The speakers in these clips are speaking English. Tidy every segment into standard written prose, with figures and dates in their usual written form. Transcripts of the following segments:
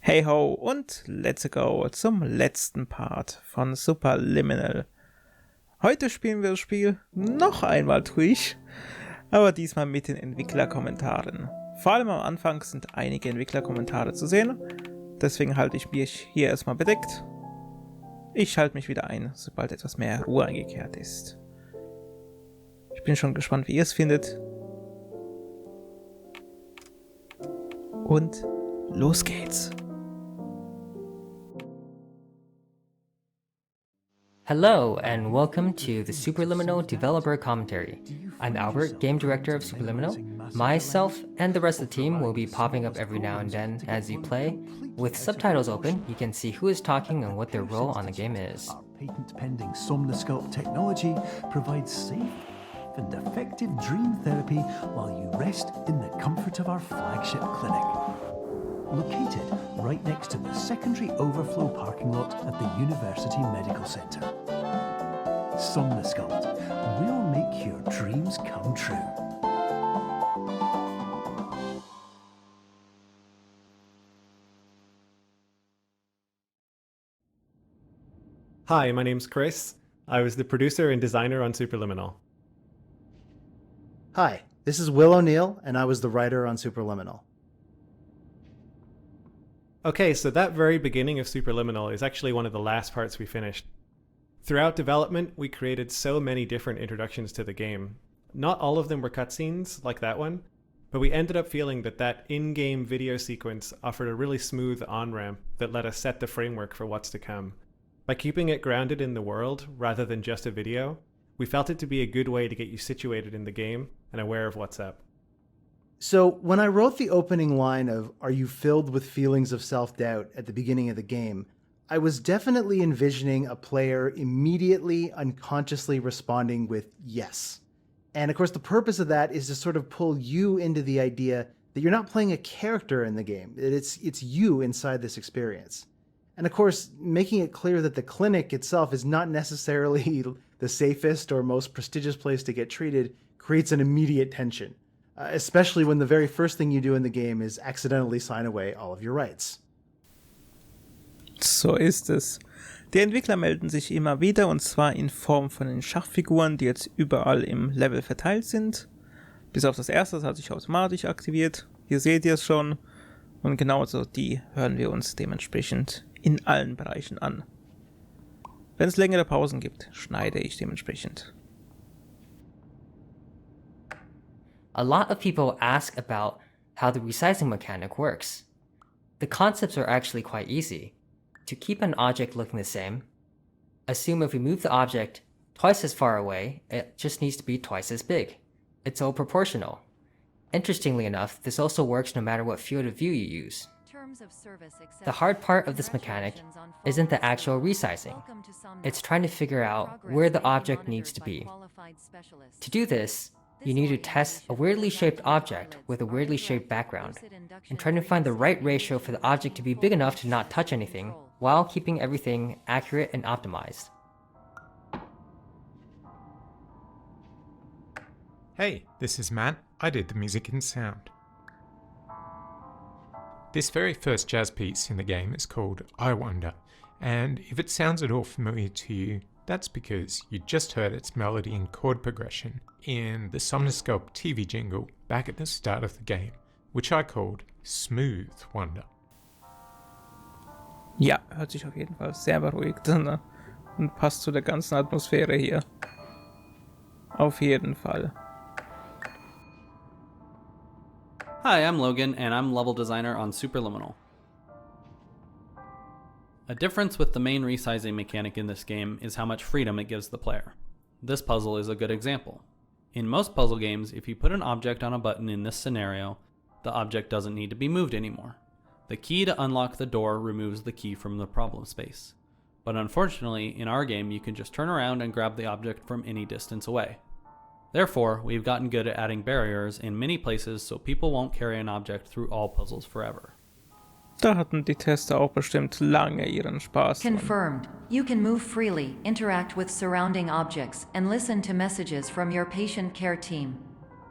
Hey ho und let's go zum letzten Part von Superliminal. Heute spielen wir das Spiel noch einmal durch, aber diesmal mit den Entwicklerkommentaren. Vor allem am Anfang sind einige Entwicklerkommentare zu sehen, deswegen halte ich mich hier erstmal bedeckt. Ich schalte mich wieder ein, sobald etwas mehr Ruhe eingekehrt ist. Ich bin schon gespannt, wie ihr es findet. Und los geht's! Hello, and welcome to the Superliminal Developer Commentary. I'm Albert, Game Director of Superliminal. Myself and the rest of the team will be popping up every now and then as you play. With subtitles open, you can see who is talking and what their role on the game is. Our patent-pending Somnosculpt technology provides safe and effective dream therapy while you rest in the comfort of our flagship clinic. Located right next to the secondary overflow parking lot at the University Medical Center. Somnosculpt will make your dreams come true. Hi, my name's Chris. I was the producer and designer on Superliminal. Hi, this is Will O'Neill, and I was the writer on Superliminal. Okay, so that very beginning of Superliminal is actually one of the last parts we finished. Throughout development, we created so many different introductions to the game. Not all of them were cutscenes, like that one, but we ended up feeling that that in-game video sequence offered a really smooth on-ramp that let us set the framework for what's to come. By keeping it grounded in the world, rather than just a video, we felt it to be a good way to get you situated in the game and aware of what's up. So when I wrote the opening line of "Are you filled with feelings of self-doubt" at the beginning of the game, I was definitely envisioning a player immediately, unconsciously responding with yes. And of course the purpose of that is to sort of pull you into the idea that you're not playing a character in the game, that it's you inside this experience. And of course, making it clear that the clinic itself is not necessarily the safest or most prestigious place to get treated creates an immediate tension. Especially when the very first thing you do in the game is accidentally sign away all of your rights. So ist es. Die Entwickler melden sich immer wieder, und zwar in Form von den Schachfiguren, die jetzt überall im Level verteilt sind. Bis auf das erste, das hat sich automatisch aktiviert. Hier seht ihr es schon. Und genauso die hören wir uns dementsprechend in allen Bereichen an. Wenn es längere Pausen gibt, schneide ich dementsprechend. A lot of people ask about how the resizing mechanic works. The concepts are actually quite easy. To keep an object looking the same, assume if we move the object twice as far away, it just needs to be twice as big. It's all proportional. Interestingly enough, this also works no matter what field of view you use. The hard part of this mechanic isn't the actual resizing. It's trying to figure out where the object needs to be. To do this, you need to test a weirdly shaped object with a weirdly shaped background, and trying to find the right ratio for the object to be big enough to not touch anything, while keeping everything accurate and optimized. Hey, this is Matt. I did the music and sound. This very first jazz piece in the game is called I Wonder, and if it sounds at all familiar to you, that's because you just heard its melody and chord progression in the Somnosculpt TV jingle back at the start of the game, which I called Smooth Wonder. Ja, hört sich auf jeden Fall sehr beruhigt an und passt zu der ganzen Atmosphäre hier. Auf jeden Fall. Hi, I'm Logan, and I'm level designer on Superliminal. A difference with the main resizing mechanic in this game is how much freedom it gives the player. This puzzle is a good example. In most puzzle games, if you put an object on a button in this scenario, the object doesn't need to be moved anymore. The key to unlock the door removes the key from the problem space. But unfortunately, in our game, you can just turn around and grab the object from any distance away. Therefore, we've gotten good at adding barriers in many places so people won't carry an object through all puzzles forever. Da hatten die Tester auch bestimmt lange ihren Spaß. Confirmed. You can move freely, interact with surrounding objects, and listen to messages from your patient care team.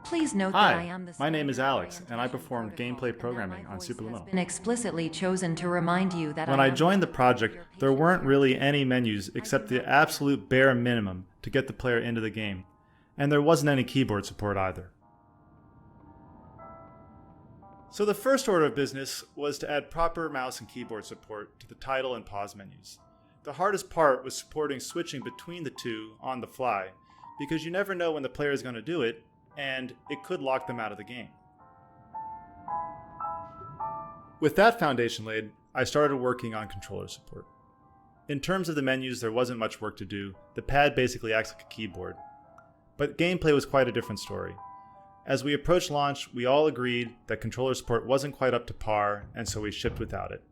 Please note that I Hi, am the my name is standard Alex, and I orientation performed protocol, gameplay and that programming my on voice has Superliminal. been explicitly chosen to remind you that When I I am joined the your project, there patient weren't care. really any menus except the absolute bare minimum to get the player into the game, and there wasn't any keyboard support either. So the first order of business was to add proper mouse and keyboard support to the title and pause menus. The hardest part was supporting switching between the two on the fly, because you never know when the player is going to do it, and it could lock them out of the game. With that foundation laid, I started working on controller support. In terms of the menus, there wasn't much work to do. The pad basically acts like a keyboard. But gameplay was quite a different story. As we approached launch, we all agreed that controller support wasn't quite up to par, and so we shipped without it,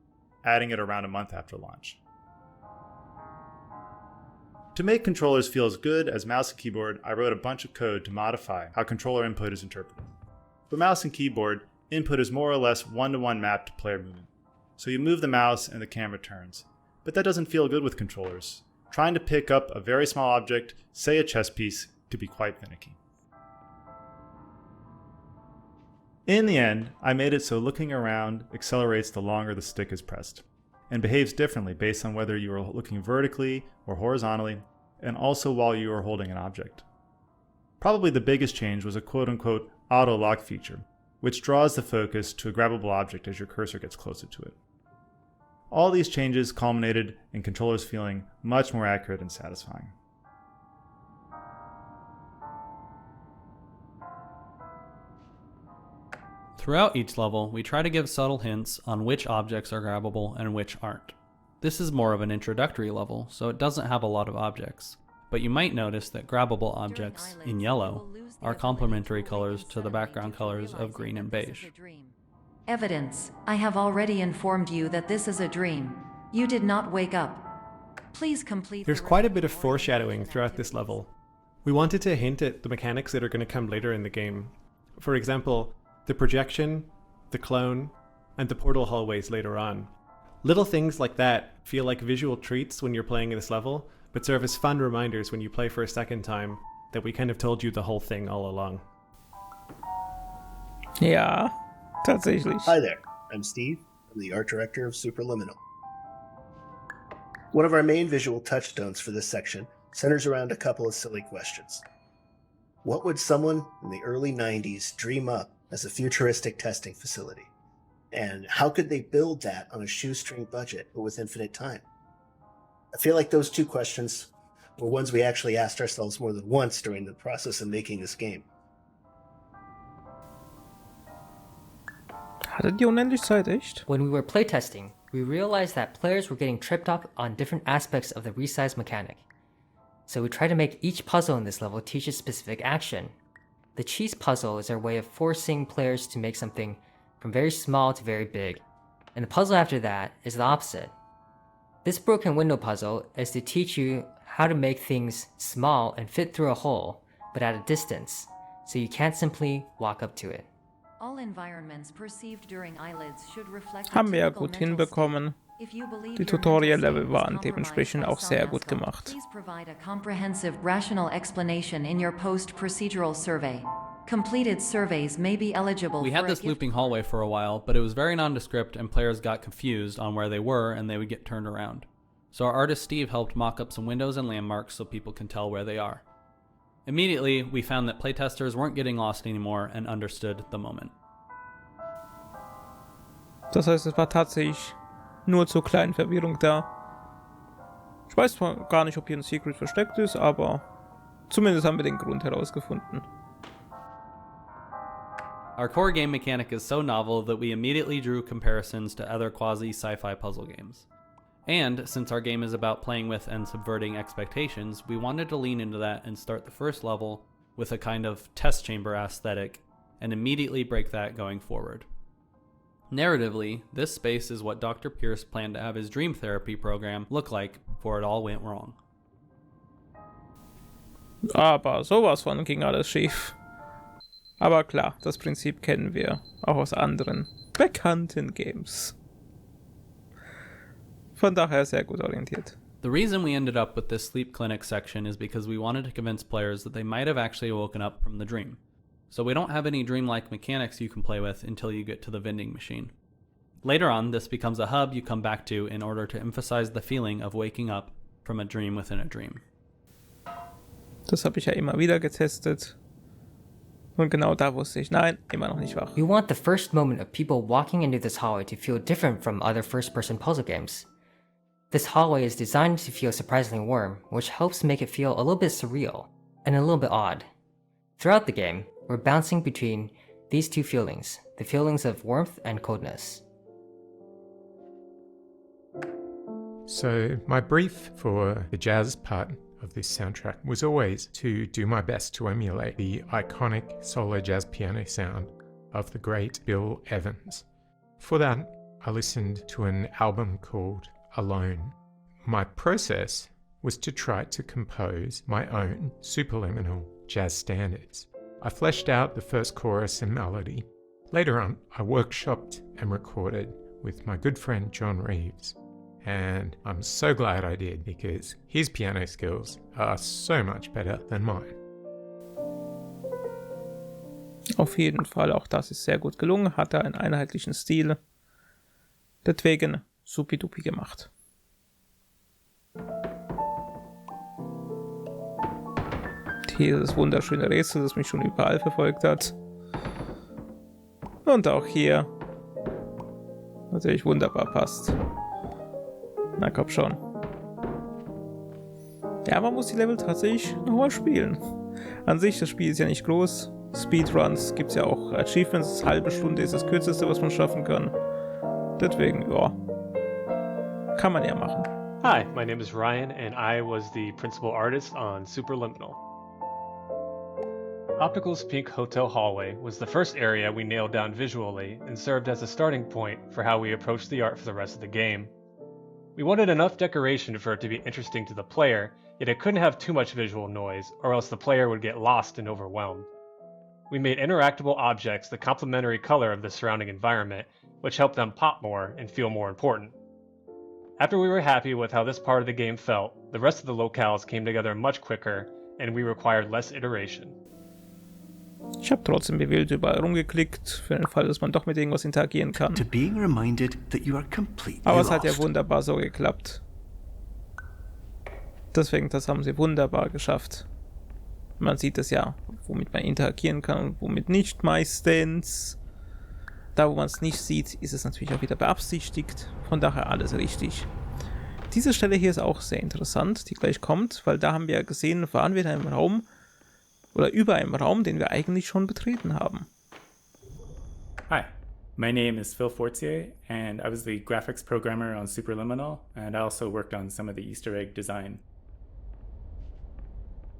adding it around a month after launch. To make controllers feel as good as mouse and keyboard, I wrote a bunch of code to modify how controller input is interpreted. For mouse and keyboard, input is more or less one-to-one mapped to player movement. So you move the mouse and the camera turns. But that doesn't feel good with controllers. Trying to pick up a very small object, say a chess piece, could be quite finicky. In the end, I made it so looking around accelerates the longer the stick is pressed, and behaves differently based on whether you are looking vertically or horizontally, and also while you are holding an object. Probably the biggest change was a quote-unquote auto-lock feature, which draws the focus to a grabbable object as your cursor gets closer to it. All these changes culminated in controllers feeling much more accurate and satisfying. Throughout each level, we try to give subtle hints on which objects are grabbable and which aren't. This is more of an introductory level, so it doesn't have a lot of objects, but you might notice that grabbable objects, in yellow, are complementary colors to the background colors of green and beige. Evidence. I have already informed you that this is a dream. You did not wake up. Please complete. There's quite a bit of foreshadowing throughout this level. We wanted to hint at the mechanics that are going to come later in the game. For example, the projection, the clone, and the portal hallways later on. Little things like that feel like visual treats when you're playing this level, but serve as fun reminders when you play for a second time that we kind of told you the whole thing all along. Ja, tatsächlich. Hi there, I'm Steve. I'm the art director of Superliminal. One of our main visual touchstones for this section centers around a couple of silly questions. What would someone in the early 90s dream up as a futuristic testing facility? And how could they build that on a shoestring budget but with infinite time? I feel like those two questions were ones we actually asked ourselves more than once during the process of making this game. Hattet ihr unendlich Zeit, echt? When we were playtesting, we realized that players were getting tripped up on different aspects of the resize mechanic. So we tried to make each puzzle in this level teach a specific action. The cheese puzzle is our way of forcing players to make something from very small to very big, and the puzzle after that is the opposite. This broken window puzzle is to teach you how to make things small and fit through a hole, but at a distance, so you can't simply walk up to it. All environments perceived during eyelids should reflect a Haben wir ja typical gut mental hinbekommen. state. If you believe Die your mental Tutorial-Level state is waren compromised dementsprechend by auch sehr some gut aspect, gemacht. Please provide a comprehensive, rational explanation in your post-procedural survey. Completed surveys may be eligible We for had a this gift looping hallway for a while, but it was very nondescript and players got confused on where they were and they would get turned around. So our artist Steve helped mock up some windows and landmarks so people can tell where they are. Immediately, we found that playtesters weren't getting lost anymore and understood the moment. Das heißt, es war tatsächlich nur zur kleinen Verwirrung da. Ich weiß zwar gar nicht, ob hier ein Secret versteckt ist, aber zumindest haben wir den Grund herausgefunden. Our core game mechanic is so novel that we immediately drew comparisons to other quasi-sci-fi puzzle games. And since our game is about playing with and subverting expectations, we wanted to lean into that and start the first level with a kind of test chamber aesthetic and immediately break that going forward. Narratively, this space is what Dr. Pierce planned to have his dream therapy program look like before it all went wrong. Aber sowas von ging alles schief. Aber klar, das Prinzip kennen wir, auch aus anderen bekannten Games. Von daher sehr gut orientiert. The reason we ended up with this sleep clinic section is because we wanted to convince players that they might have actually woken up from the dream. so we don't have any dreamlike mechanics you can play with until you get to the vending machine. Later on, this becomes a hub you come back to in order to emphasize the feeling of waking up from a dream within a dream. Das habe ich ja immer wieder getestet. Und genau da wusste ich, nein, immer noch nicht wach. We want the first moment of people walking into this hallway to feel different from other first-person puzzle games. This hallway is designed to feel surprisingly warm, which helps make it feel a little bit surreal and a little bit odd. Throughout the game, we're bouncing between these two feelings, the feelings of warmth and coldness. So my brief for the jazz part of this soundtrack was always to do my best to emulate the iconic solo jazz piano sound of the great Bill Evans. For that, I listened to an album called Alone. My process was to try to compose my own superliminal jazz standards. I fleshed out the first chorus and melody. Later on, I workshopped and recorded with my good friend John Reeves. And I'm so glad I did, because his piano skills are so much better than mine. Auf jeden Fall, auch das ist sehr gut gelungen, hat er einen einheitlichen Stil. Deswegen supidupi gemacht. Hier das wunderschöne Rätsel, das mich schon überall verfolgt hat. Und auch hier natürlich wunderbar passt. Na komm schon. Ja, man muss die Level tatsächlich nochmal spielen. An sich, das Spiel ist ja nicht groß. Speedruns gibt es ja auch. Achievements, halbe Stunde ist das kürzeste, was man schaffen kann. Deswegen, ja. Kann man ja machen. Hi, my name is Ryan, and I was the principal artist on Superliminal. Optical's pink hotel hallway was the first area we nailed down visually and served as a starting point for how we approached the art for the rest of the game. We wanted enough decoration for it to be interesting to the player, yet it couldn't have too much visual noise, or else the player would get lost and overwhelmed. We made interactable objects the complementary color of the surrounding environment, which helped them pop more and feel more important. After we were happy with how this part of the game felt, the rest of the locales came together much quicker, and we required less iteration. Ich habe trotzdem wie wild überall rumgeklickt, für den Fall, dass man doch mit irgendwas interagieren kann. To being reminded that you are completely Aber es hat ja lost. wunderbar so geklappt. Deswegen, das haben sie wunderbar geschafft. Man sieht es ja, womit man interagieren kann und womit nicht meistens. Da, wo man es nicht sieht, ist es natürlich auch wieder beabsichtigt. Von daher alles richtig. Diese Stelle hier ist auch sehr interessant, die gleich kommt, weil da haben wir ja gesehen, waren wir da im Raum oder über einem Raum, den wir eigentlich schon betreten haben. Hi, my name is Phil Fortier, and I was the graphics programmer on Superliminal, and I also worked on some of the Easter egg design.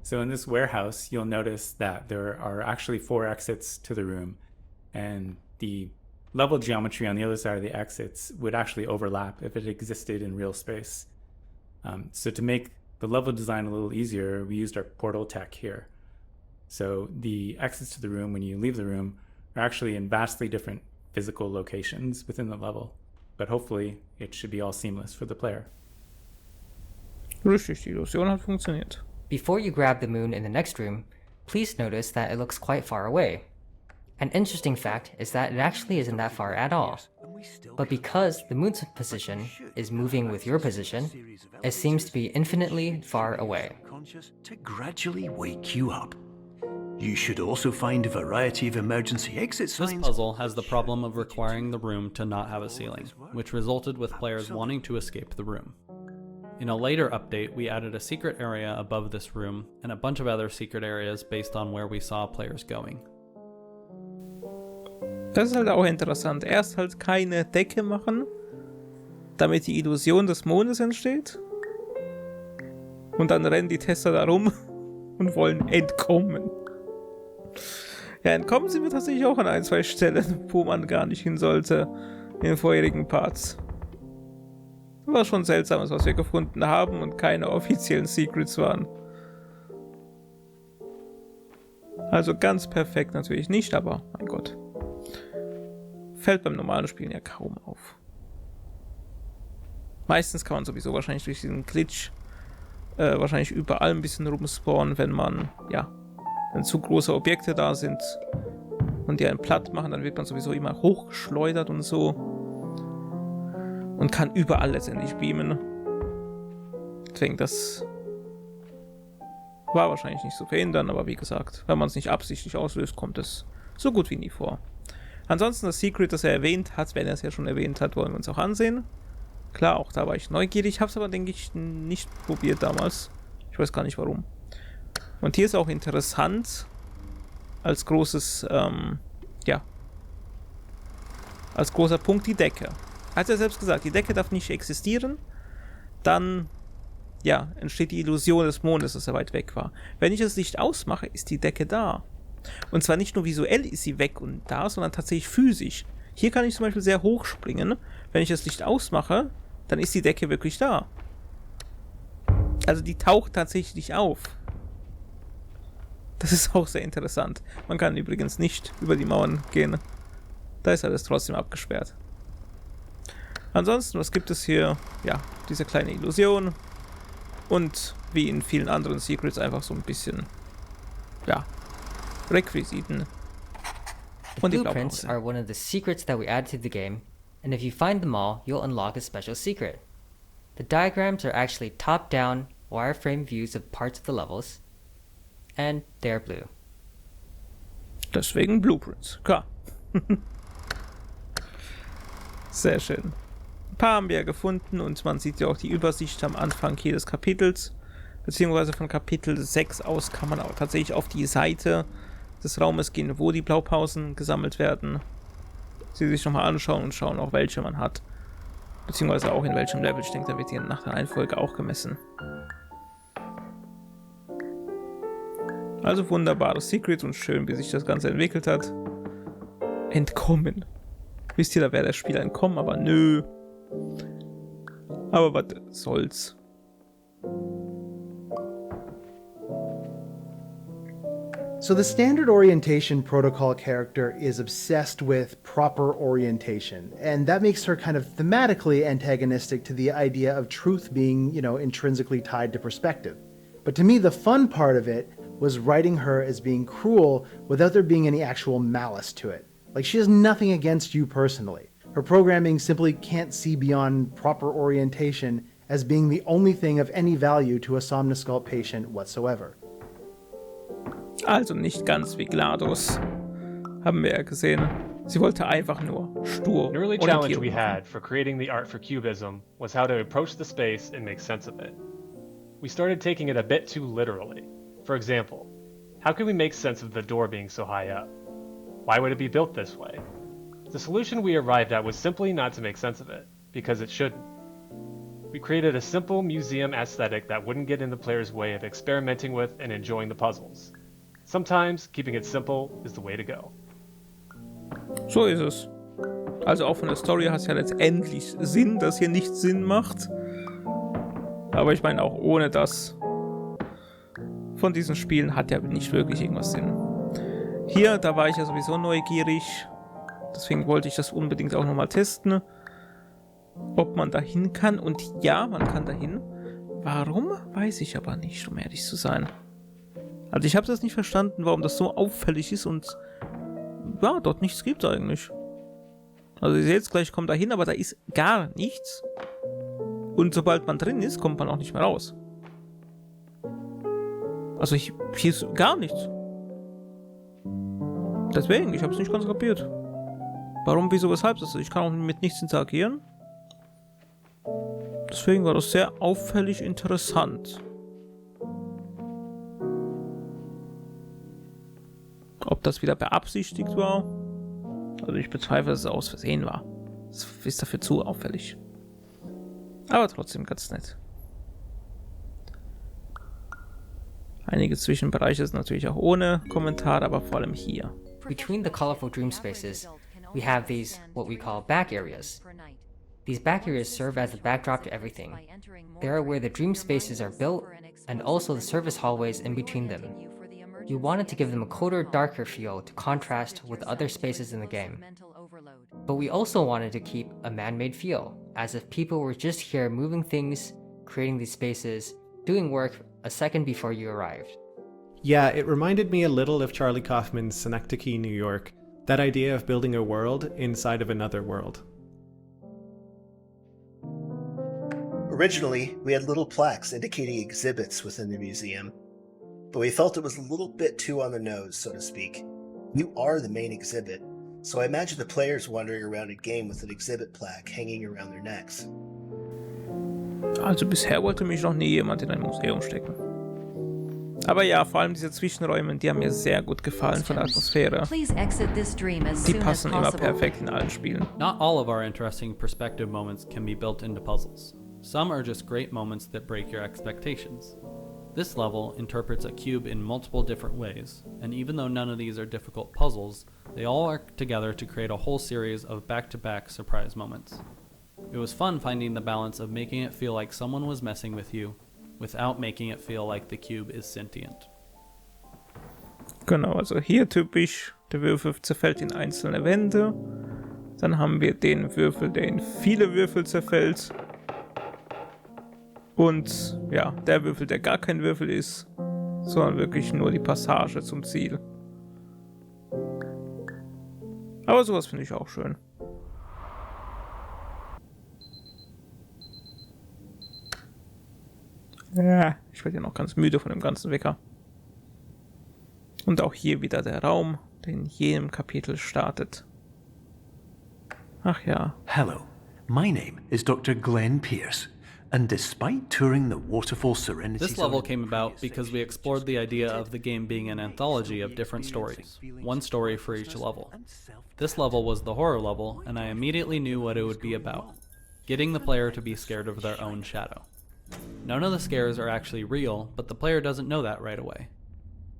So in this warehouse, you'll notice that there are actually 4 exits to the room, and the level geometry on the other side of the exits would actually overlap if it existed in real space. So to make the level design a little easier, we used our portal tech here. So the exits to the room when you leave the room are actually in vastly different physical locations within the level, but hopefully it should be all seamless for the player. Richtig, die Illusion hat funktioniert. Before you grab the moon in the next room, please notice that it looks quite far away. An interesting fact is that it actually isn't that far at all. But because the moon's position is moving with your position, it seems to be infinitely far away. To gradually wake you up. You should also find a variety of emergency exit signs. This puzzle has the problem of requiring the room to not have a ceiling, which resulted with players wanting to escape the room. In a later update, we added a secret area above this room and a bunch of other secret areas based on where we saw players going. Das ist halt auch interessant. Erst halt keine Decke machen, damit die Illusion des Mondes entsteht. Und dann rennen die Tester da rum und wollen entkommen. Ja, entkommen sind wir tatsächlich auch an 1, 2 Stellen, wo man gar nicht hin sollte in den vorherigen Parts. Das war schon seltsames, was wir gefunden haben und keine offiziellen Secrets waren. Also ganz perfekt natürlich nicht, aber mein Gott. Fällt beim normalen Spielen ja kaum auf. Meistens kann man sowieso wahrscheinlich durch diesen Glitch wahrscheinlich überall ein bisschen rumspawnen, wenn man, ja, Wenn zu große Objekte da sind und die einen platt machen, dann wird man sowieso immer hochgeschleudert und so. Und kann überall letztendlich beamen. Deswegen, das war wahrscheinlich nicht zu verhindern, aber wie gesagt, wenn man es nicht absichtlich auslöst, kommt es so gut wie nie vor. Ansonsten das Secret, das er erwähnt hat, wenn er es ja schon erwähnt hat, wollen wir uns auch ansehen. Klar, auch da war ich neugierig, habe es aber, denke ich, nicht probiert damals. Ich weiß gar nicht warum. Und hier ist auch interessant, als großes, als großer Punkt die Decke. Hat er selbst gesagt, die Decke darf nicht existieren, dann, ja, entsteht die Illusion des Mondes, dass er weit weg war. Wenn ich das Licht ausmache, ist die Decke da. Und zwar nicht nur visuell ist sie weg und da, sondern tatsächlich physisch. Hier kann ich zum Beispiel sehr hoch springen. Wenn ich das Licht ausmache, dann ist die Decke wirklich da. Also die taucht tatsächlich auf. Das ist auch sehr interessant. Man kann übrigens nicht über die Mauern gehen. Da ist alles trotzdem abgesperrt. Ansonsten, was gibt es hier? Ja, diese kleine Illusion. Und wie in vielen anderen Secrets einfach so ein bisschen, ja, Requisiten. The blueprints are one of the secrets that we added to the game, and if you find them all, you'll unlock a special secret. The diagrams are actually top-down, wireframe views of parts of the levels, and they're blue. Deswegen Blueprints, klar. Sehr schön. Ein paar haben wir ja gefunden und man sieht ja auch die Übersicht am Anfang jedes Kapitels, beziehungsweise von Kapitel 6 aus kann man auch tatsächlich auf die Seite des Raumes gehen, wo die Blaupausen gesammelt werden. Sie sich nochmal anschauen und schauen auch, welche man hat. Beziehungsweise auch in welchem Level. Ich denke, da wird hier nach der Reihenfolge auch gemessen. Also wunderbares Secret und schön, wie sich das Ganze entwickelt hat. Entkommen. Wisst ihr, da wäre der Spieler entkommen, aber nö. Aber was soll's. So the standard orientation protocol character is obsessed with proper orientation, and that makes her kind of thematically antagonistic to the idea of truth being, intrinsically tied to perspective. But to me, the fun part of it was writing her as being cruel without there being any actual malice to it. Like, she has nothing against you personally. Her programming simply can't see beyond proper orientation as being the only thing of any value to a somnosculpt patient whatsoever. Also nicht ganz wie GLaDOS. Haben wir ja gesehen. Sie wollte einfach nur stur. An early challenge we had for creating the art for cubism was how to approach the space and make sense of it. We started taking it a bit too literally. For example, how can we make sense of the door being so high up? Why would it be built this way? The solution we arrived at was simply not to make sense of it, because it shouldn't. We created a simple museum aesthetic that wouldn't get in the player's way of experimenting with and enjoying the puzzles. Sometimes keeping it simple is the way to go. So ist es. Also auch von der Story hat es ja letztendlich Sinn, dass hier nichts Sinn macht. Aber ich meine, auch ohne das von diesen Spielen hat ja nicht wirklich irgendwas Sinn. Hier, da war ich ja sowieso neugierig. Deswegen wollte ich das unbedingt auch nochmal testen. Ob man dahin kann. Und ja, man kann dahin. Warum? Weiß ich aber nicht, um ehrlich zu sein. Also ich habe das nicht verstanden, warum das so auffällig ist und ja, dort nichts gibt eigentlich. Also ihr seht jetzt gleich, ich komme da hin, aber da ist gar nichts. Und sobald man drin ist, kommt man auch nicht mehr raus. Also hier ist gar nichts. Deswegen, ich habe es nicht ganz kapiert. Warum, wieso, weshalb? Also ich kann auch mit nichts interagieren. Deswegen war das sehr auffällig interessant. Ob das wieder beabsichtigt war? Also ich bezweifle, dass es aus Versehen war. Das ist dafür zu auffällig. Aber trotzdem ganz nett. Einige Zwischenbereiche sind natürlich auch ohne Kommentar, aber vor allem hier. Between the colorful dream spaces, we have these, what we call back areas. These back areas serve as the backdrop to everything. They are where the dream spaces are built, and also the service hallways in between them. You wanted to give them a colder, darker feel to contrast with other spaces in the game. But we also wanted to keep a man-made feel, as if people were just here moving things, creating these spaces, doing work a second before you arrived. Yeah, it reminded me a little of Charlie Kaufman's Synecdoche, New York, that idea of building a world inside of another world. Originally, we had little plaques indicating exhibits within the museum, but we felt it was a little bit too on the nose, so to speak. You are the main exhibit, so I imagine the players wandering around a game with an exhibit plaque hanging around their necks. Also bisher wollte mich noch nie jemand in ein Museum stecken. Aber ja, vor allem diese Zwischenräume, die haben mir sehr gut gefallen von der Atmosphäre. Please exit this dream as Die soon as passen immer possible. perfekt in allen Spielen. Not all of our interesting perspective moments can be built into puzzles. Some are just great moments that break your expectations. This level interprets a cube in multiple different ways, and even though none of these are difficult puzzles, they all work together to create a whole series of back-to-back surprise moments. It was fun finding the balance of making it feel like someone was messing with you, without making it feel like the cube is sentient. Genau, also hier typisch, der Würfel zerfällt in einzelne Wände. Dann haben wir den Würfel, der in viele Würfel zerfällt. Und ja, der Würfel, der gar kein Würfel ist, sondern wirklich nur die Passage zum Ziel. Aber sowas finde ich auch schön. Ja, ich werde ja noch ganz müde von dem ganzen Wecker. Und auch hier wieder der Raum, der in jedem Kapitel startet. Ach ja. Hello, my name is Dr. Glenn Pierce, and despite touring the Waterfall Serenity This level Zone came about because we explored the idea of the game being an anthology of different stories, one story for each level. This level was the horror level, and I immediately knew what it would be about, getting the player to be scared of their own shadow. None of the scares are actually real, but the player doesn't know that right away.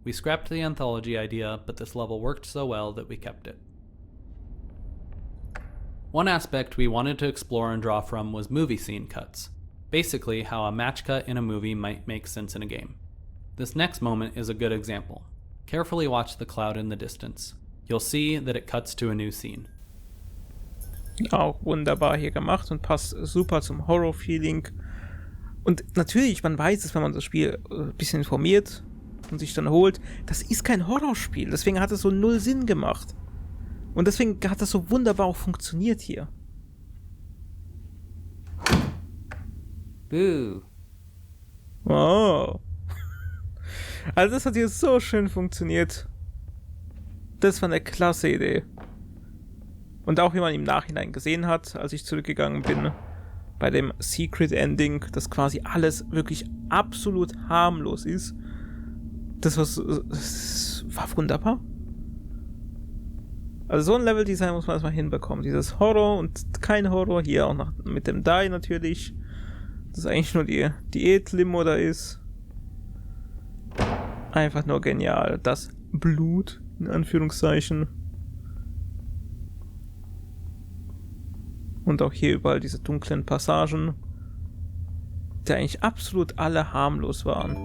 We scrapped the anthology idea, but this level worked so well that we kept it. One aspect we wanted to explore and draw from was movie scene cuts, basically how a match cut in a movie might make sense in a game. This next moment is a good example. Carefully watch the cloud in the distance. You'll see that it cuts to a new scene. Auch wunderbar hier gemacht und passt super zum Horror-Feeling. Und natürlich, man weiß es, wenn man das Spiel ein bisschen informiert und sich dann holt, das ist kein Horrorspiel. Deswegen hat es so null Sinn gemacht. Und deswegen hat das so wunderbar auch funktioniert hier. Boo. Oh. Also das hat hier so schön funktioniert. Das war eine klasse Idee. Und auch wie man im Nachhinein gesehen hat, als ich zurückgegangen bin, bei dem Secret Ending, dass quasi alles wirklich absolut harmlos ist. Das war wunderbar. Also so ein Leveldesign muss man erstmal hinbekommen. Dieses Horror und kein Horror. Hier auch noch mit dem Die natürlich. Das eigentlich nur die Diät-Limo da ist. Einfach nur genial. Das Blut, in Anführungszeichen. Und auch hier überall diese dunklen Passagen, die eigentlich absolut alle harmlos waren.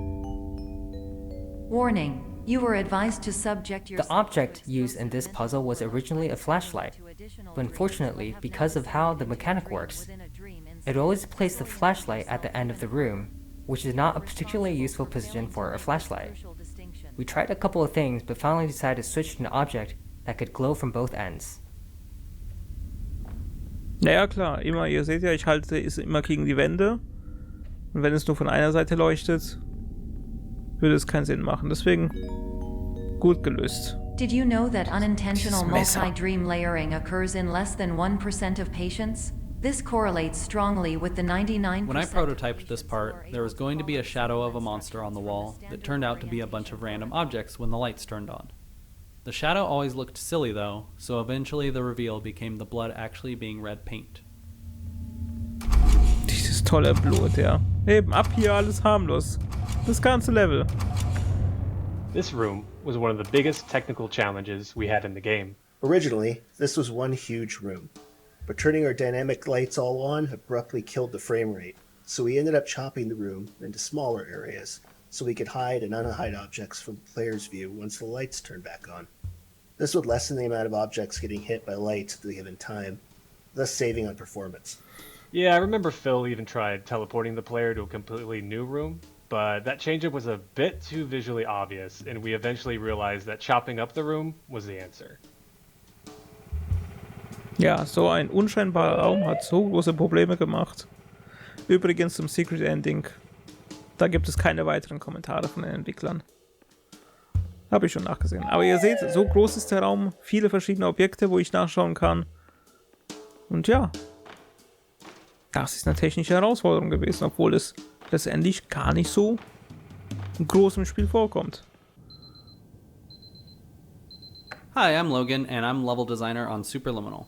Warning. You were advised to subject The yourself object used in this puzzle was originally a flashlight, but unfortunately, because of how the mechanic works, it always placed the flashlight at the end of the room, which is not a particularly useful position for a flashlight. We tried a couple of things, but finally decided to switch to an object that could glow from both ends. Ja, klar, immer, ihr seht ja, ich halte es immer gegen die Wände. Und wenn es nur von einer Seite leuchtet, würde es keinen Sinn machen. Deswegen gut gelöst. Did you know that unintentional Dieses Messer. multi-dream layering occurs in less than 1% of patients? This correlates strongly with the 99%. When I prototyped this part, there was going to be a shadow of a monster on the wall that turned out to be a bunch of random objects when the lights turned on. The shadow always looked silly though, so eventually the reveal became the blood actually being red paint. Dieses tolle Blut, ja. Eben, ab hier alles harmlos. Das ganze Level. This room was one of the biggest technical challenges we had in the game. Originally, this was one huge room, but turning our dynamic lights all on abruptly killed the frame rate, so we ended up chopping the room into smaller areas so we could hide and unhide objects from the player's view once the lights turned back on. This would lessen the amount of objects getting hit by lights at the given time, thus saving on performance. Yeah, I remember Phil even tried teleporting the player to a completely new room, but that change-up was a bit too visually obvious, and we eventually realized that chopping up the room was the answer. Ja, so ein unscheinbarer Raum hat so große Probleme gemacht. Übrigens zum Secret Ending. Da gibt es keine weiteren Kommentare von den Entwicklern. Habe ich schon nachgesehen. Aber ihr seht, so groß ist der Raum. Viele verschiedene Objekte, wo ich nachschauen kann. Und ja. Das ist eine technische Herausforderung gewesen, obwohl es letztendlich gar nicht so groß im Spiel vorkommt. Hi, I'm Logan, and I'm level designer on Superliminal.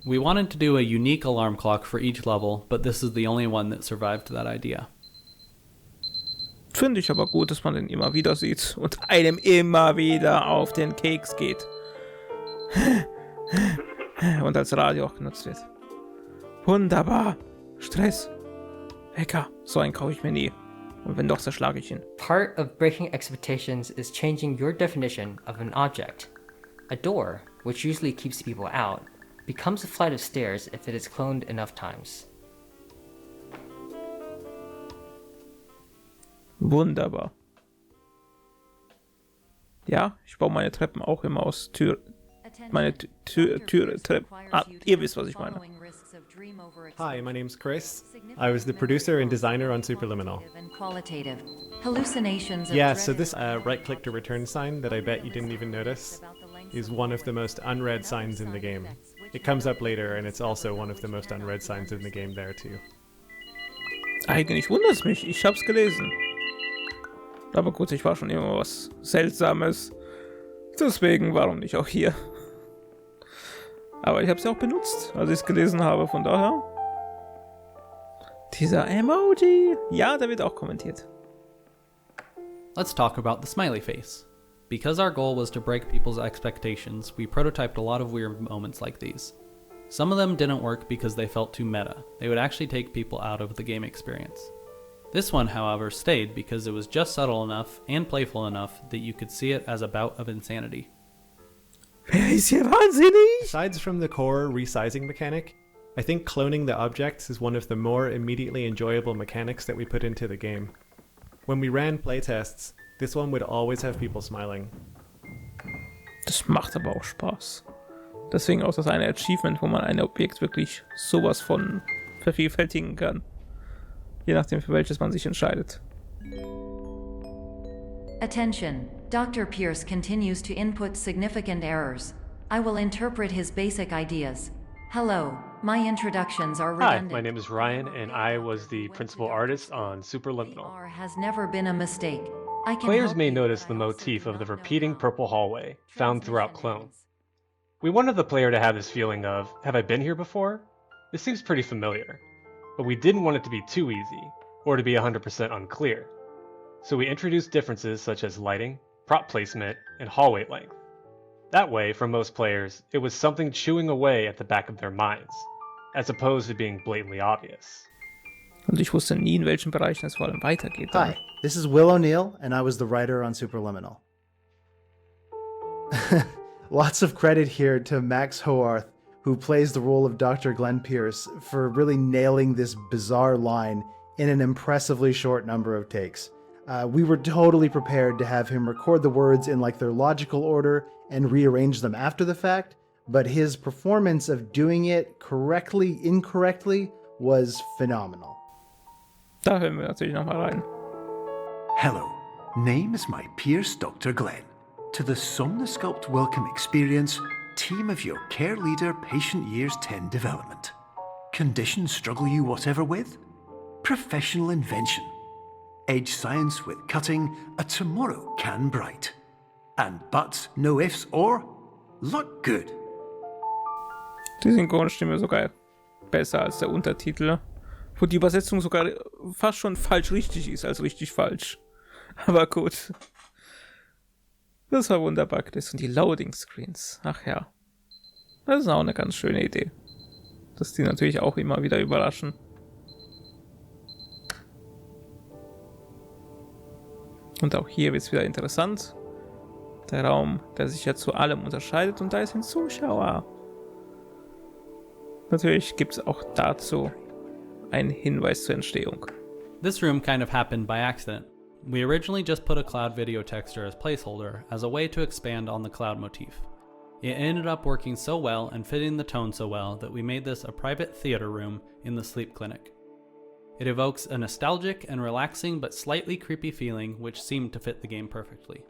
We wanted to do a unique alarm clock for each level, but this is the only one that survived that idea. Finde ich aber gut, dass man den immer wieder sieht und einem immer wieder auf den Keks geht. Und als Radio auch genutzt wird. Wunderbar. Stress. Wecker. So einen kaufe ich mir nie. Und wenn doch, zerschlage ich ihn. Part of breaking expectations is changing your definition of an object. A door, which usually keeps people out, becomes a flight of stairs if it is cloned enough times. Wunderbar. Ja, ich baue meine Treppen auch immer aus Tür. Meine Treppen. Ah, ihr wisst, was ich meine. Hi, my name's Chris. I was the producer and designer on Superliminal. Yeah, so this right-click to return sign that I bet you didn't even notice is one of the most unread signs in the game. It comes up later, and it's also one of the most unread signs in the game there too. Eigentlich wundert es mich, ich hab's gelesen. Aber gut, ich war schon immer was Seltsames. Deswegen, warum nicht auch hier? Aber ich hab's ja auch benutzt, als ich es gelesen habe, von daher. Dieser Emoji. Ja, der wird auch kommentiert. Let's talk about the smiley face. Because our goal was to break people's expectations, we prototyped a lot of weird moments like these. Some of them didn't work because they felt too meta. They would actually take people out of the game experience. This one, however, stayed because it was just subtle enough and playful enough that you could see it as a bout of insanity. Wer ist hier wahnsinnig? Aside from the core resizing mechanic, I think cloning the objects is one of the more immediately enjoyable mechanics that we put into the game. When we ran playtests, this one would always have people smiling. Das macht aber auch Spaß. Deswegen auch das eine Achievement, wo man ein Objekt wirklich sowas von vervielfältigen kann. Je nachdem, für welches man sich entscheidet. Attention. Dr. Pierce continues to input significant errors. I will interpret his basic ideas. Hello, my introductions are Hi, redundant. my name is Ryan, and I was the principal artist on Superliminal. R has never been a mistake. I can Players help may you, notice but the I also motif do of the not know repeating how. purple hallway found throughout Clone. Transmission We wanted the player to have this feeling of, have I been here before? This seems pretty familiar. But we didn't want it to be too easy, or to be 100% unclear. So we introduced differences such as lighting, prop placement, and hallway length. That way, for most players, it was something chewing away at the back of their minds, as opposed to being blatantly obvious. Und ich wusste nie, in welchen Bereichen es vor allem weitergeht. dann. Hi, this is Will O'Neill, and I was the writer on Superliminal. Lots of credit here to Max Hoarth, who plays the role of Dr. Glenn Pierce, for really nailing this bizarre line in an impressively short number of takes. We were totally prepared to have him record the words in like their logical order and rearrange them after the fact, but his performance of doing it correctly, incorrectly, was phenomenal. Da hören wir natürlich nochmal rein. Hello, name is my Pierce Dr. Glenn. To the Somnosculpt Welcome Experience, team of your care leader patient years 10 development. Conditions struggle you whatever with? Professional invention. Edge science with cutting, a tomorrow can bright. And buts, no ifs or, look good. Die Synchronstimme sogar besser als der Untertitel, wo die Übersetzung sogar fast schon falsch richtig ist, als richtig falsch. Aber gut. Das war wunderbar. Das sind die Loading Screens. Ach ja. Das ist auch eine ganz schöne Idee. Dass die natürlich auch immer wieder überraschen. Und auch hier wird es wieder interessant. Der Raum, der sich ja zu allem unterscheidet, und da ist ein Zuschauer. Natürlich gibt es auch dazu einen Hinweis zur Entstehung. This room kind of happened by accident. We originally just put a cloud video texture as placeholder as a way to expand on the cloud motif. It ended up working so well and fitting the tone so well that we made this a private theater room in the sleep clinic. It evokes a nostalgic and relaxing but slightly creepy feeling which seemed to fit the game perfectly.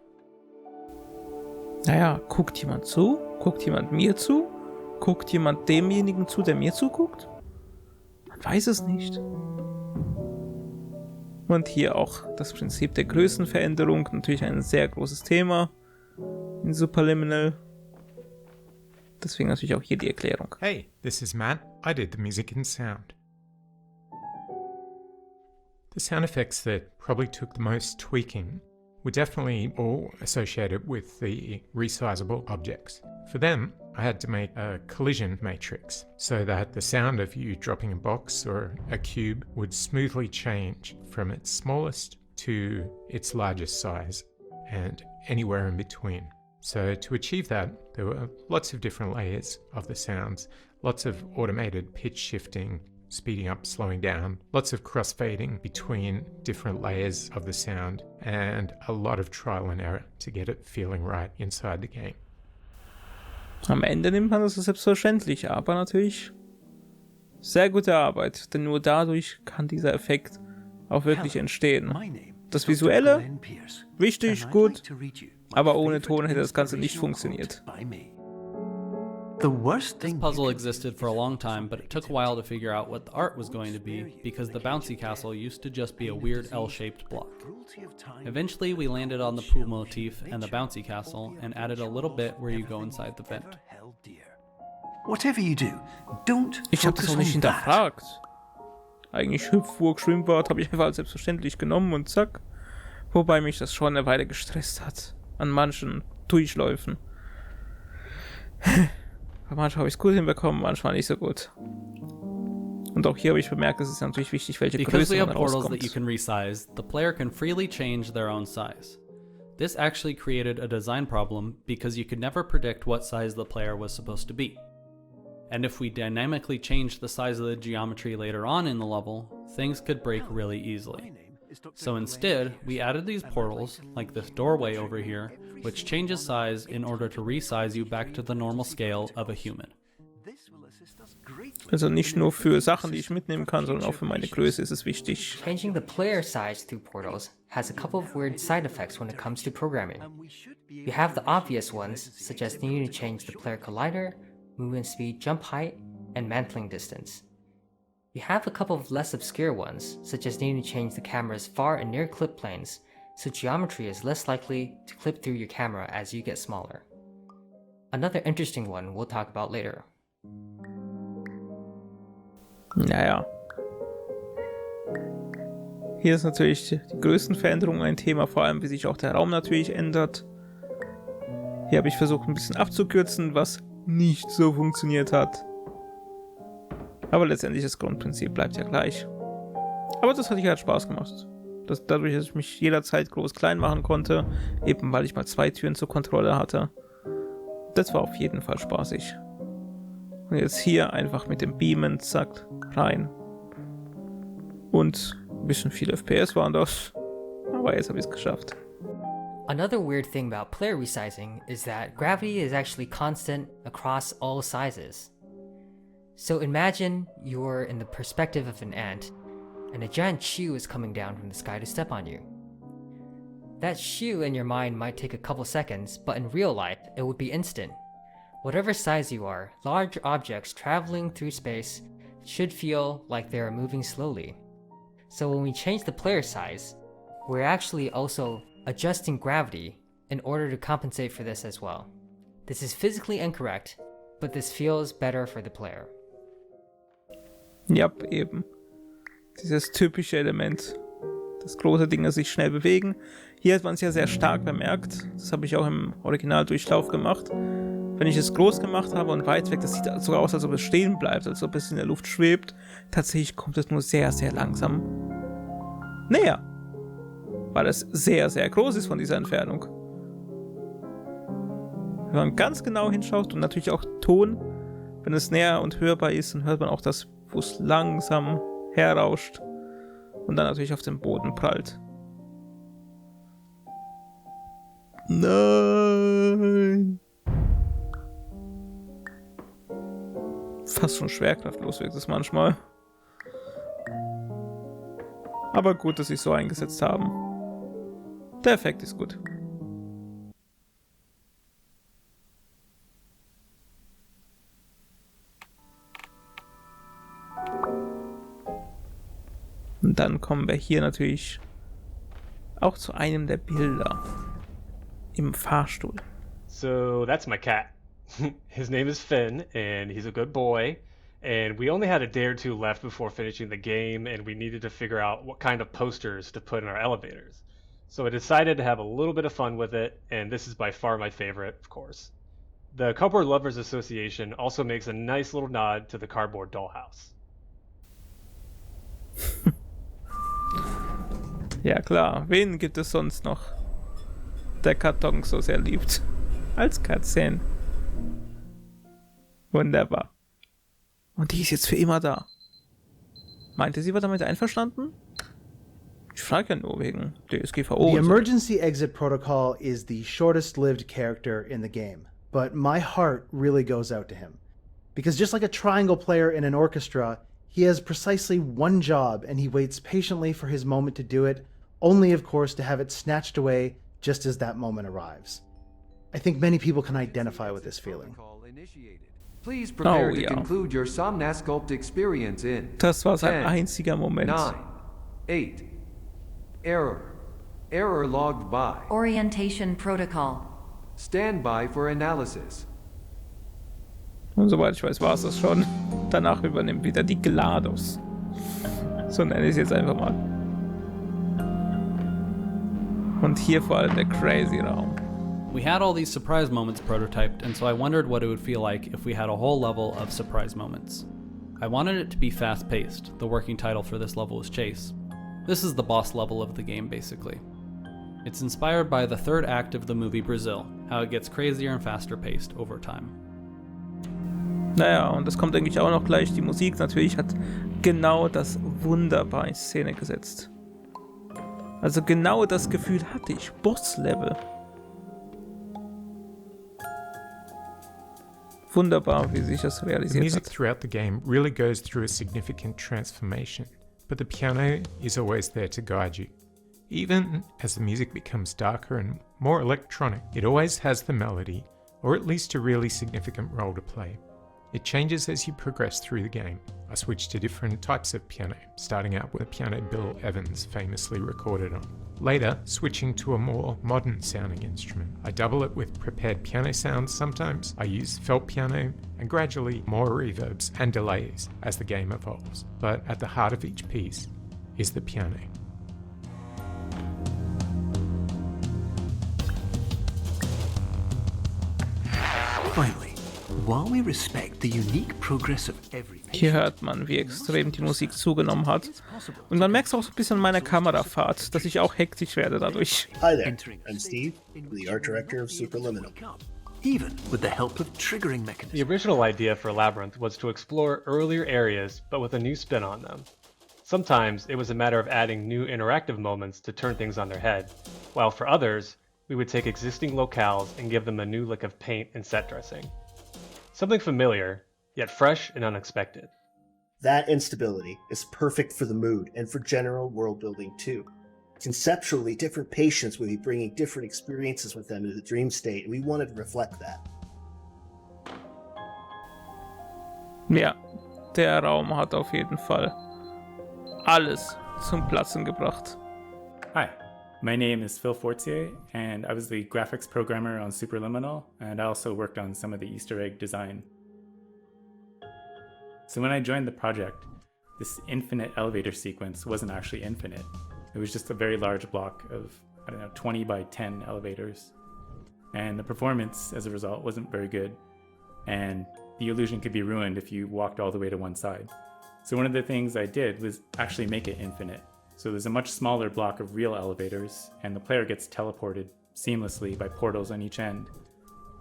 Naja, guckt jemand zu? Guckt jemand mir zu? Guckt jemand demjenigen zu, der mir zuguckt? Man weiß es nicht. Und hier auch das Prinzip der Größenveränderung, natürlich ein sehr großes Thema in Superliminal. Deswegen natürlich auch hier die Erklärung. Hey, this is Matt. I did the music and sound. The sound effects that probably took the most tweaking were definitely all associated with the resizable objects. For them, I had to make a collision matrix so that the sound of you dropping a box or a cube would smoothly change from its smallest to its largest size and anywhere in between. So to achieve that, there were lots of different layers of the sounds, lots of automated pitch shifting, speeding up, slowing down, lots of crossfading between different layers of the sound, and a lot of trial and error to get it feeling right inside the game. Am Ende nimmt man das selbstverständlich, aber natürlich sehr gute Arbeit, denn nur dadurch kann dieser Effekt auch wirklich entstehen. Das Visuelle, wichtig, gut, aber ohne Ton hätte das Ganze nicht funktioniert. This puzzle existed for a long time, but it took a while to figure out what the art was going to be because the bouncy castle used to just be a weird L-shaped block. Eventually we landed on the pool motif and the bouncy castle and added a little bit where you go inside the vent. Whatever you do, don't Ich habe das auch nicht hinterfragt. Eigentlich Hüpfburg, Schwimmbad habe ich einfach als selbstverständlich genommen und zack. Wobei mich das schon eine Weile gestresst hat. An manchen Durchläufen. Manchmal habe ich es gut hinbekommen, manchmal nicht so gut. Und auch hier habe ich bemerkt, es ist natürlich wichtig, welche Größe man portals that you rauskommt. can resize, the player can freely change their own size. This actually created a design problem because you could never predict what size the player was supposed to be. And if we dynamically changed the size of the geometry later on in the level, things could break really easily. So instead, we added these portals, like this doorway over here, which changes size in order to resize you back to the normal scale of a human. Also nicht nur für Sachen, die ich mitnehmen kann, sondern auch für meine Größe ist es wichtig. Changing the player size through portals has a couple of weird side effects when it comes to programming. You have the obvious ones, such as needing to change the player collider, movement speed, jump height, and mantling distance. You have a couple of less obscure ones, such as needing to change the camera's far and near clip planes, so geometry is less likely to clip through your camera as you get smaller. Another interesting one we'll talk about later. Naja. Hier ist natürlich die Größenveränderung ein Thema, vor allem wie sich auch der Raum natürlich ändert. Hier habe ich versucht ein bisschen abzukürzen, was nicht so funktioniert hat. Aber letztendlich das Grundprinzip bleibt ja gleich. Aber das hat hier halt Spaß gemacht. Dadurch, dass ich mich jederzeit groß-klein machen konnte, eben weil ich mal 2 Türen zur Kontrolle hatte. Das war auf jeden Fall spaßig. Und jetzt hier einfach mit dem Beamen, zack, rein. Und ein bisschen viel FPS waren das. Aber jetzt habe ich es geschafft. Another weird thing about player resizing is that gravity is actually constant across all sizes. So imagine you're in the perspective of an ant, and a giant shoe is coming down from the sky to step on you. That shoe in your mind might take a couple seconds, but in real life, it would be instant. Whatever size you are, large objects traveling through space should feel like they are moving slowly. So when we change the player size, we're actually also adjusting gravity in order to compensate for this as well. This is physically incorrect, but this feels better for the player. Ja, eben. Dieses typische Element, dass große Dinge sich schnell bewegen. Hier hat man es ja sehr stark bemerkt. Das habe ich auch im Originaldurchlauf gemacht. Wenn ich es groß gemacht habe und weit weg, das sieht sogar aus, als ob es stehen bleibt, als ob es in der Luft schwebt. Tatsächlich kommt es nur sehr, sehr langsam näher. Weil es sehr, sehr groß ist von dieser Entfernung. Wenn man ganz genau hinschaut und natürlich auch Ton, wenn es näher und hörbar ist, dann hört man auch das, wo es langsam herrauscht. und dann natürlich auf den Boden prallt. Nein! Fast schon schwerkraftlos wirkt es manchmal. Aber gut, dass sie es so eingesetzt haben. Der Effekt ist gut. Und dann kommen wir hier natürlich auch zu einem der Bilder. Im Fahrstuhl. So that's my cat. His name is Finn, and he's a good boy. And we only had a day or two left before finishing the game, and we needed to figure out what kind of posters to put in our elevators. So I decided to have a little bit of fun with it, and this is by far my favorite, of course. The Cardboard Lovers Association also makes a nice little nod to the Cardboard Dollhouse. Ja klar, wen gibt es sonst noch, der Karton so sehr liebt? Als Cutscene. Wunderbar. Und die ist jetzt für immer da. Meinte sie war damit einverstanden? Ich frage ja nur wegen DSGVO. The emergency exit protocol is the shortest lived character in the game, but my heart really goes out to him. Because just like a triangle player in an orchestra, he has precisely one job and he waits patiently for his moment to do it, only of course to have it snatched away just as that moment arrives. I think many people can identify with this feeling. Please prepare Oh, to ja. conclude your Somnasculpt experience in Das war sein 10, einziger Moment. 9, 8. Error. Error logged by. Orientation protocol. Stand by for analysis. Und soweit ich weiß, war es das schon. Danach übernimmt wieder die GLaDOS. So nenne ich es jetzt einfach mal. Und hier vor allem der Crazy Raum. We had all these surprise moments prototyped, and so I wondered what it would feel like if we had a whole level of surprise moments. I wanted it to be fast-paced. The working title for this level is Chase. This is the boss level of the game, basically. It's inspired by the third act of the movie Brazil, how it gets crazier and faster paced over time. Naja, und das kommt eigentlich auch noch gleich. Die Musik natürlich hat genau das wunderbar in Szene gesetzt. Also genau das Gefühl hatte ich. Boss-Level. Wunderbar, wie sich das The realisiert music hat. throughout the game really goes through a significant transformation, but the piano is always there to guide you. Even as the music becomes darker and more electronic, it always has the melody, or at least a really significant role to play. It changes as you progress through the game. I switched to different types of piano, starting out with a piano Bill Evans famously recorded on. Later, switching to a more modern sounding instrument. I double it with prepared piano sounds sometimes, I use felt piano, and gradually more reverbs and delays as the game evolves. But at the heart of each piece is the piano. Finally, while we respect the unique progress of every Hier hört man, wie extrem die Musik zugenommen hat. Und man merkt es auch so ein bisschen an meiner Kamerafahrt, dass ich auch hektisch werde dadurch. Hi there, I'm Steve, the art director of Superliminal. even with the help of triggering The mechanisms. original idea for Labyrinth was to explore earlier areas, but with a new spin on them. Sometimes it was a matter of adding new interactive moments to turn things on their head, while for others, we would take existing locales and give them a new lick of paint and set dressing. Something familiar, yet fresh and unexpected. That instability is perfect for the mood and for general world building too. Conceptually, different patients would be bringing different experiences with them into the dream state, and we wanted to reflect that. Ja, der Raum hat auf jeden Fall alles zum Platzen gebracht. Hi, my name is Phil Fortier, and I was the graphics programmer on Superliminal, and I also worked on some of the Easter egg design. So when I joined the project, this infinite elevator sequence wasn't actually infinite. It was just a very large block of, 20 by 10 elevators. And the performance, as a result, wasn't very good. And the illusion could be ruined if you walked all the way to one side. So one of the things I did was actually make it infinite. So there's a much smaller block of real elevators, and the player gets teleported seamlessly by portals on each end.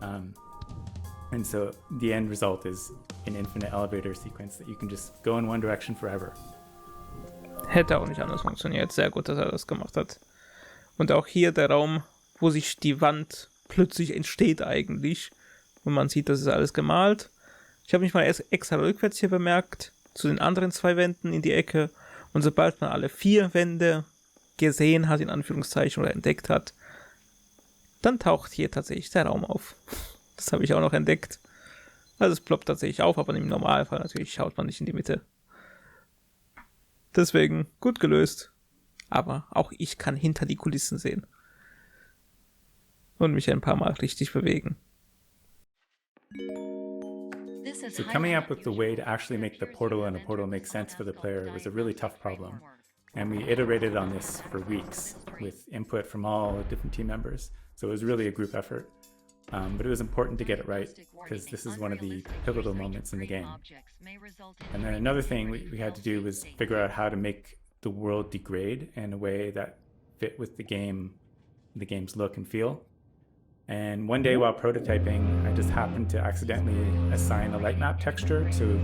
And so the end result is an infinite elevator sequence that you can just go in one direction forever. Hätte auch nicht anders funktioniert. Sehr gut, dass er das gemacht hat. Und auch hier der Raum, wo sich die Wand plötzlich entsteht eigentlich. Und man sieht, das ist alles gemalt. Ich habe mich mal extra rückwärts hier bemerkt, zu den anderen 2 Wänden in die Ecke. Und sobald man alle 4 Wände gesehen hat, in Anführungszeichen, oder entdeckt hat, dann taucht hier tatsächlich der Raum auf. Das habe ich auch noch entdeckt. Also es ploppt tatsächlich auf, aber im Normalfall natürlich schaut man nicht in die Mitte. Deswegen gut gelöst. Aber auch ich kann hinter die Kulissen sehen. Und mich ein paar Mal richtig bewegen. So coming up with the way to actually make the portal and a portal make sense for the player was a really tough problem. And we iterated on this for weeks with input from all the different team members. So it was really a group effort. But it was important to get it right because this is one of the pivotal moments in the game. And then another thing we had to do was figure out how to make the world degrade in a way that fit with the game's look and feel. And one day while prototyping, I just happened to accidentally assign a light map texture to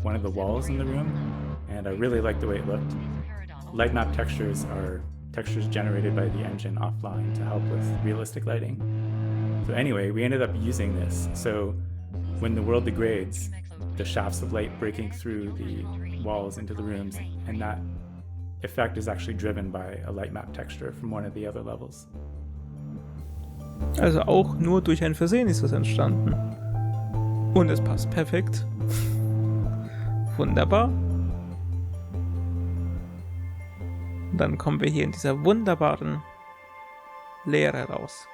one of the walls in the room, and I really liked the way it looked. Light map textures are textures generated by the engine offline to help with realistic lighting. So anyway, we ended up using this. So when the world degrades, the shafts of light breaking through the walls into the rooms, and that effect is actually driven by a light map texture from one of the other levels. Also auch nur durch ein Versehen ist das entstanden. Und es passt perfekt. Wunderbar. Und dann kommen wir hier in dieser wunderbaren Leere raus.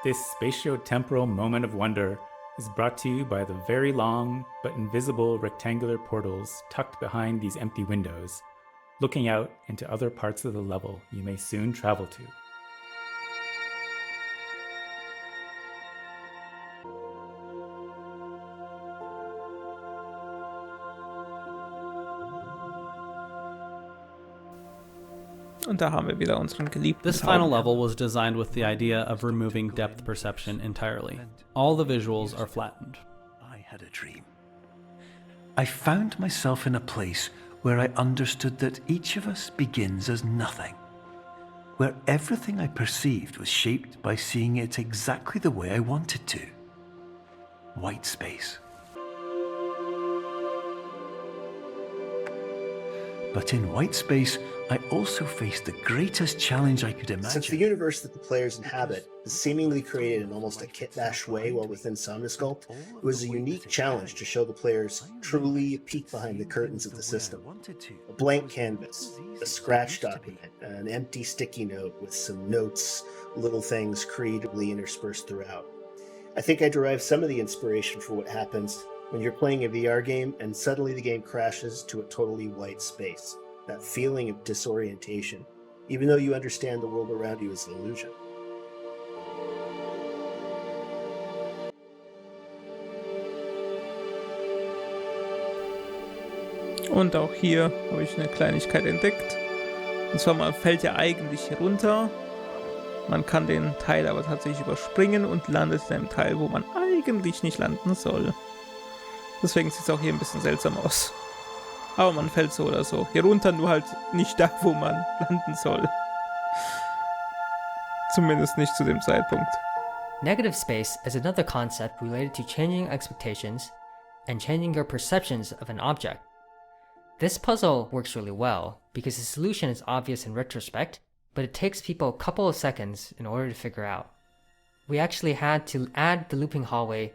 This spatio-temporal moment of wonder is brought to you by the very long but invisible rectangular portals tucked behind these empty windows, looking out into other parts of the level you may soon travel to. Und da haben wir wieder unseren geliebten This Traum. final level was designed with the idea of removing depth perception entirely. All the visuals are flattened. I had a dream. I found myself in a place where I understood that each of us begins as nothing, where everything I perceived was shaped by seeing it exactly the way I wanted to. White space. But in white space, I also faced the greatest challenge I could imagine. Since the universe that the players inhabit is seemingly created in almost a kit-bash way while within Somnosculpt, it was a unique challenge to show the players truly a peek behind the curtains of the system. A blank canvas, a scratch document, an empty sticky note with some notes, little things creatively interspersed throughout. I think I derived some of the inspiration for what happens when you're playing a VR game and suddenly the game crashes to a totally white space. That feeling of disorientation, even though you understand the world around you is an illusion. Und auch hier habe ich eine Kleinigkeit entdeckt. Und zwar, man fällt ja eigentlich hier runter. Man kann den Teil aber tatsächlich überspringen und landet in einem Teil, wo man eigentlich nicht landen soll. Deswegen sieht es auch hier ein bisschen seltsam aus. Aber man fällt so oder so. Hier runter, nur halt nicht da, wo man landen soll. Zumindest nicht zu dem Zeitpunkt. Negative space is another concept related to changing expectations and changing your perceptions of an object. This puzzle works really well because the solution is obvious in retrospect, but it takes people a couple of seconds in order to figure out. We actually had to add the looping hallway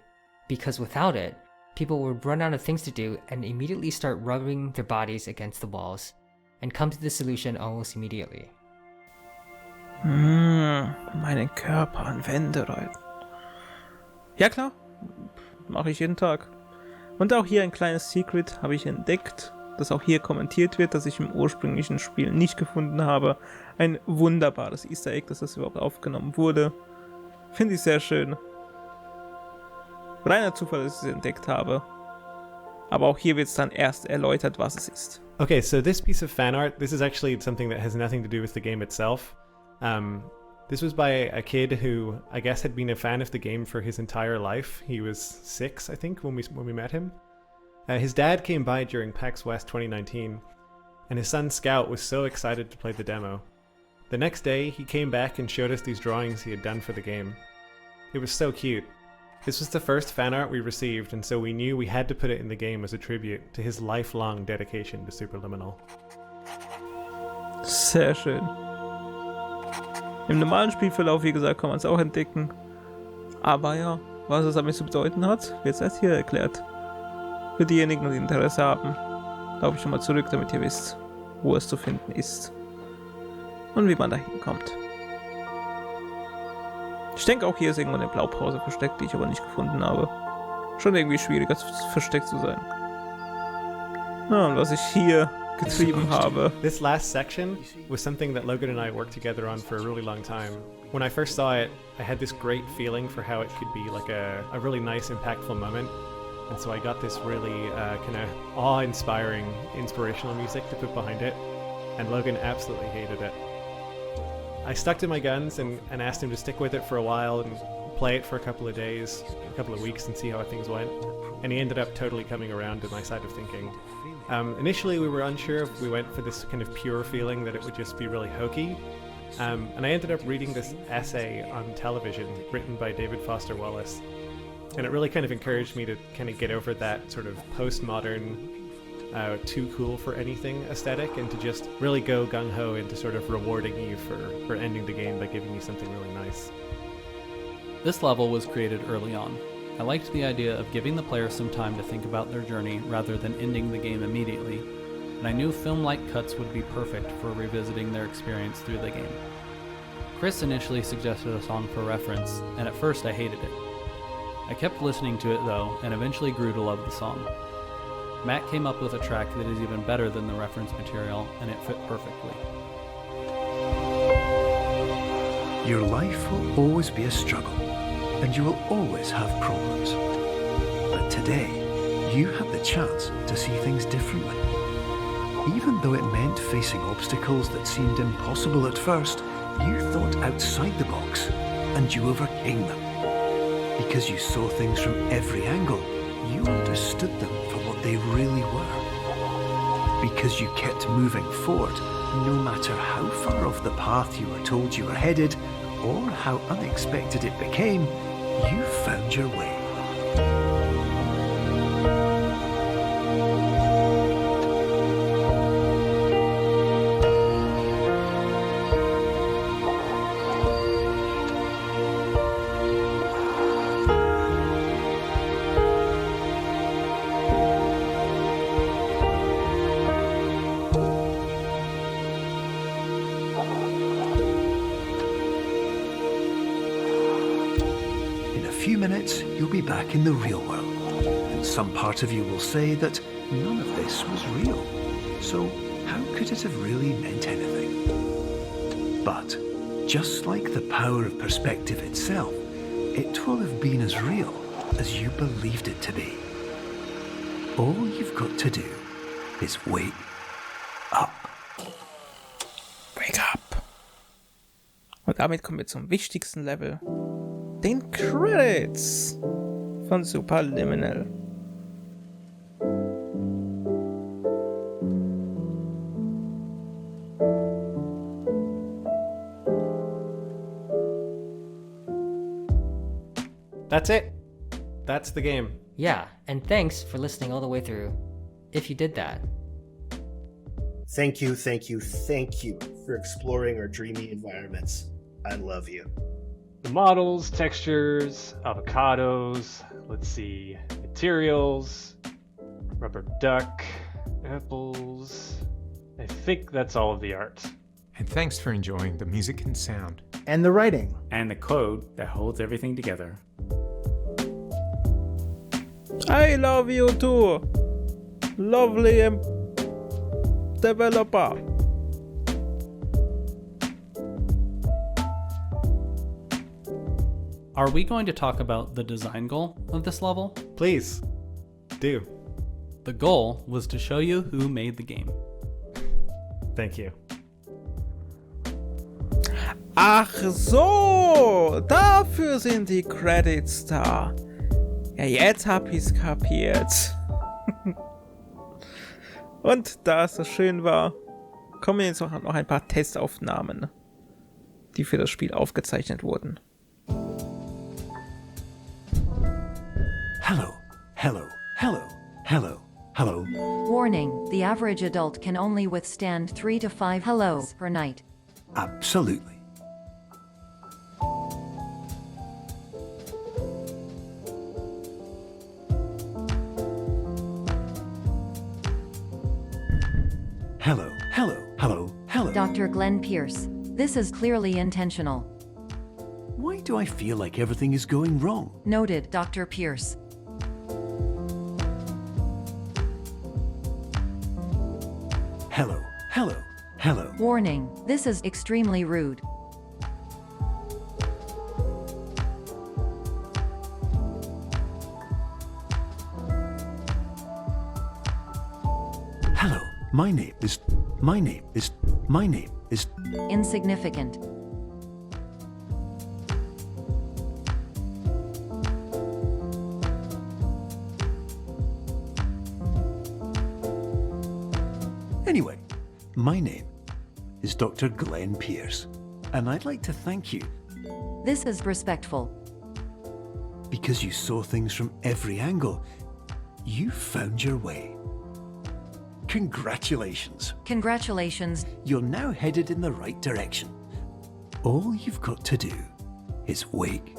because without it, people would run out of things to do and immediately start rubbing their bodies against the walls and come to the solution almost immediately. Meinen Körper an Wände rein. Ja klar, mache ich jeden Tag. Und auch hier ein kleines Secret habe ich entdeckt, das auch hier kommentiert wird, das ich im ursprünglichen Spiel nicht gefunden habe. Ein wunderbares Easter Egg, dass das überhaupt aufgenommen wurde. Finde ich sehr schön. Reiner Zufall, dass ich es entdeckt habe. Aber auch hier wird es dann erst erläutert, was es ist. Okay, so this piece of fan art, this is actually something that has nothing to do with the game itself. This was by a kid who I guess had been a fan of the game for his entire life. He was 6, I think, when we met him. His dad came by during PAX West 2019 and his son Scout was so excited to play the demo. The next day, he came back and showed us these drawings he had done for the game. It was so cute. This was the first fan art we received, and so we knew we had to put it in the game as a tribute to his lifelong dedication to Superliminal. Sehr schön. Im normalen Spielverlauf, wie gesagt, kann man es auch entdecken. Aber ja, was es damit zu bedeuten hat, wird erst hier erklärt. Für diejenigen, die Interesse haben, laufe ich schon mal zurück, damit ihr wisst, wo es zu finden ist. Und wie man da hinkommt. Ich denke auch hier ist irgendwo eine Blaupause versteckt, die ich aber nicht gefunden habe. Schon irgendwie schwieriger versteckt zu sein. Ja, und was ich hier getrieben habe. This last section was something that Logan and I worked together on for a really long time. When I first saw it, I had this great feeling for how it could be like a really nice, impactful moment. And so I got this really kind of awe-inspiring, inspirational music to put behind it. And Logan absolutely hated it. I stuck to my guns and asked him to stick with it for a while and play it for a couple of days, a couple of weeks, and see how things went. And he ended up totally coming around to my side of thinking. Initially, we were unsure if we went for this kind of pure feeling that it would just be really hokey. And I ended up reading this essay on television written by David Foster Wallace. And it really kind of encouraged me to kind of get over that sort of postmodern, too cool for anything aesthetic, and to just really go gung-ho into sort of rewarding you for ending the game by giving you something really nice. This level was created early on. I liked the idea of giving the player some time to think about their journey rather than ending the game immediately, and I knew film-like cuts would be perfect for revisiting their experience through the game. Chris initially suggested a song for reference, and at first I hated it. I kept listening to it though, and eventually grew to love the song. Matt came up with a track that is even better than the reference material, and it fit perfectly. Your life will always be a struggle, and you will always have problems. But today, you have the chance to see things differently. Even though it meant facing obstacles that seemed impossible at first, you thought outside the box, and you overcame them. Because you saw things from every angle, you understood them for what they really were. Because you kept moving forward, no matter how far off the path you were told you were headed, or how unexpected it became, you found your way. Minutes, you'll be back in the real world, and some part of you will say that none of this was real, so how could it have really meant anything? But, just like the power of perspective itself, it will have been as real as you believed it to be. All you've got to do is wake up. Wake up. Und damit kommen wir zum wichtigsten Level. Den Credits von Superliminal. That's it. That's the game. Yeah, and thanks for listening all the way through, if you did that. Thank you for exploring our dreamy environments. I love you. The models, textures, avocados, let's see, materials, rubber duck, apples. I think that's all of the art. And thanks for enjoying the music and sound. And the writing. And the code that holds everything together. I love you too, lovely developer. Are we going to talk about the design goal of this level? Please, do. The goal was to show you who made the game. Thank you. Ach so, dafür sind die Credits da. Ja, jetzt hab ich's kapiert. Und da es so schön war, kommen jetzt auch noch ein paar Testaufnahmen, die für das Spiel aufgezeichnet wurden. Hello, hello, hello, hello, hello. Warning, the average adult can only withstand 3 to 5 hellos per night. Absolutely. Hello, hello, hello, hello. Dr. Glenn Pierce, this is clearly intentional. Why do I feel like everything is going wrong? Noted, Dr. Pierce. Hello, hello, hello. Warning, this is extremely rude. Hello, my name is Insignificant. Anyway, my name is Dr. Glenn Pierce, and I'd like to thank you This is respectful. because you saw things from every angle. You found your way. Congratulations. Congratulations. You're now headed in the right direction. All you've got to do is wake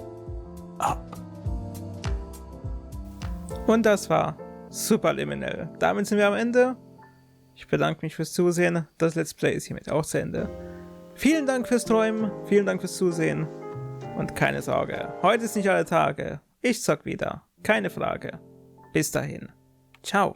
up. Und das war Superliminal. Damit sind wir am Ende. Ich bedanke mich fürs Zusehen. Das Let's Play ist hiermit auch zu Ende. Vielen Dank fürs Träumen, vielen Dank fürs Zusehen. Und keine Sorge, heute ist nicht alle Tage. Ich zock wieder. Keine Frage. Bis dahin. Ciao.